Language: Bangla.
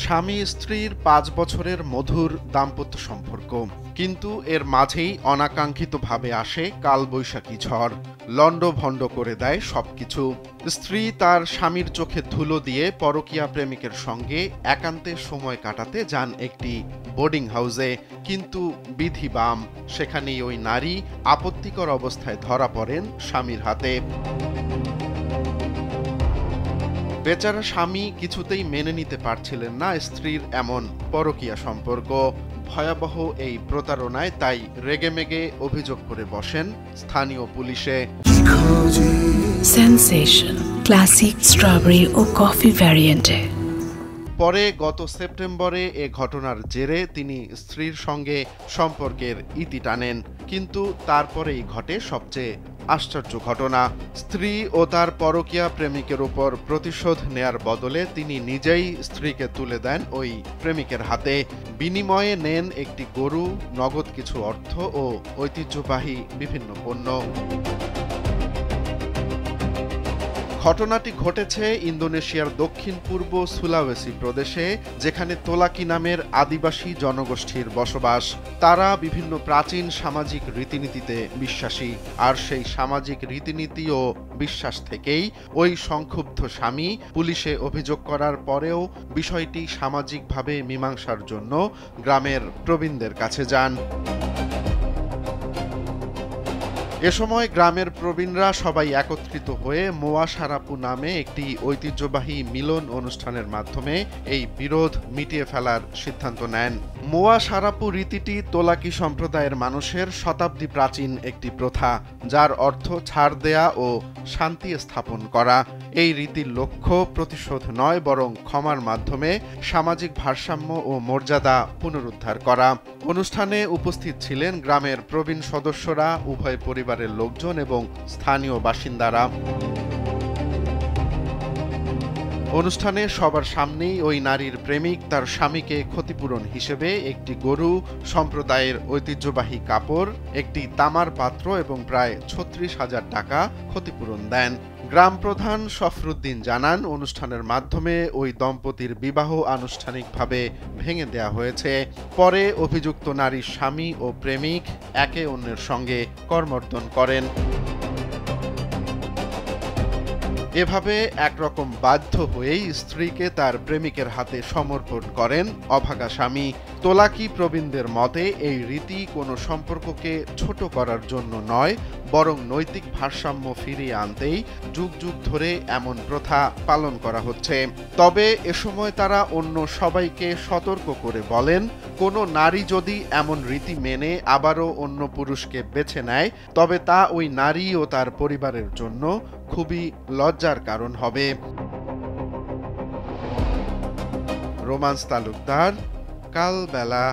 স্বামী স্ত্রীর ৫ বছরের মধুর দাম্পত্য সম্পর্ক, কিন্তু এর মাঝেই অনাকাঙ্ক্ষিতভাবে আসে কালবৈশাখী ঝড়, লণ্ডভণ্ড করে দেয় সবকিছু। স্ত্রী তার স্বামীর চোখে ধুলো দিয়ে পরকীয়া প্রেমিকের সঙ্গে একান্তে সময় কাটাতে যান একটি বোর্ডিং হাউসে, কিন্তু বিধি বাম, সেখানেই ওই নারী আপত্তিকর অবস্থায় ধরা পড়েন স্বামীর হাতে। বেচারা স্বামী কিছুতেই মেনে নিতে পারছিলেন না স্ত্রীর এমন পরকীয়া সম্পর্ক। ভয়াবহ এই প্রতারণায় তাই রেগেমেগে অভিযোগ করে বসেন স্থানীয় পুলিশে। সেনসেশন ক্লাসিক স্ট্রবেরি ও কফি ভ্যারিয়েন্টে। পরে গত সেপ্টেম্বরে এ ঘটনার জেরে তিনি স্ত্রীর সঙ্গে সম্পর্কের ইতি টানেন, কিন্তু তারপরেই ঘটে সবচেয়ে আশ্চর্য ঘটনা। স্ত্রী ও তার পরকীয়া প্রেমিকের উপর প্রতিশোধ নেয়ার বদলে তিনি নিজেই স্ত্রীকে তুলে দেন ওই প্রেমিকের হাতে। বিনিময়ে নেন একটি গরু, নগদ কিছু অর্থ ও ঐতিহ্যবাহী বিভিন্ন পণ্য। ঘটনাটি ঘটেছে ইন্দোনেশিয়ার দক্ষিণ পূর্ব সুলাওয়েসি প্রদেশে, যেখানে তোলাকি নামের আদিবাসী জনগোষ্ঠীর বসবাস। তারা বিভিন্ন প্রাচীন সামাজিক রীতিনীতিতে বিশ্বাসী, আর সেই সামাজিক রীতিনীতি ও বিশ্বাস থেকেই ওই সংক্ষুব্ধ স্বামী পুলিশে অভিযোগ করার পরেও বিষয়টি সামাজিকভাবে মীমাংসার জন্য গ্রামের প্রবীণদের কাছে যান। এ সময় গ্রামের প্রবীণরা সবাই একত্রিত হয়ে মোয়া সারাপু নামে একটি ঐতিহ্যবাহী মিলন অনুষ্ঠানের মাধ্যমে এই বিরোধ মিটিয়ে ফেলার সিদ্ধান্ত নেন। মোয়া সারাপু রীতিটি তোলাকি সম্প্রদায়ের মানুষের শতাব্দী প্রাচীন একটি প্রথা, যার অর্থ ছাড় দেয়া ও শান্তি স্থাপন করা। এই রীতির লক্ষ্য প্রতিশোধ নয়, বরং ক্ষমার মাধ্যমে সামাজিক ভারসাম্য ও মর্যাদা পুনরুদ্ধার করা। অনুষ্ঠানে উপস্থিত ছিলেন গ্রামের প্রবীণ সদস্যরা, উভয় পরিবারের লোকজন এবং স্থানীয় বাসিন্দারা। অনুষ্ঠানে সবার সামনেই ওই নারীর প্রেমিক তার স্বামীকে ক্ষতিপূরণ হিসেবে একটি গরু, সম্প্রদায়ের ঐতিহ্যবাহী কাপড়, একটি তামার পাত্র এবং প্রায় ৩৬,০০০ টাকা ক্ষতিপূরণ দেন। গ্রাম প্রধান সফরুদ্দিন জানান, অনুষ্ঠানের মাধ্যমে ওই দম্পতির বিবাহ আনুষ্ঠানিকভাবে ভেঙে দেয়া হয়েছে। পরে অভিযুক্ত নারীর স্বামী ও প্রেমিক একে অন্যের সঙ্গে করমর্দন করেন। এভাবে একরকম বাধ্য হয়েই স্ত্রীকে তার প্রেমিকের হাতে সমর্পণ করেন অভাগা স্বামী। তোলাকি প্রবীণদের মতে এই রীতি কোনো সম্পর্ককে ছোট করার জন্য নয়, বরং নৈতিক ভারসাম্য ফিরিয়ে আনতেই যুগ যুগ ধরে এমন প্রথা পালন করা হচ্ছে। তবে এ সময় তারা অন্য সবাইকে সতর্ক করে বলেন, কোনো নারী যদি এমন রীতি মেনে আবারও অন্য পুরুষকে বেছে নেয়, তবে তা ওই নারী ও তার পরিবারের জন্য খুবই লজ্জার কারণ হবে। রোমান্স তালুকদার, কালবেলা।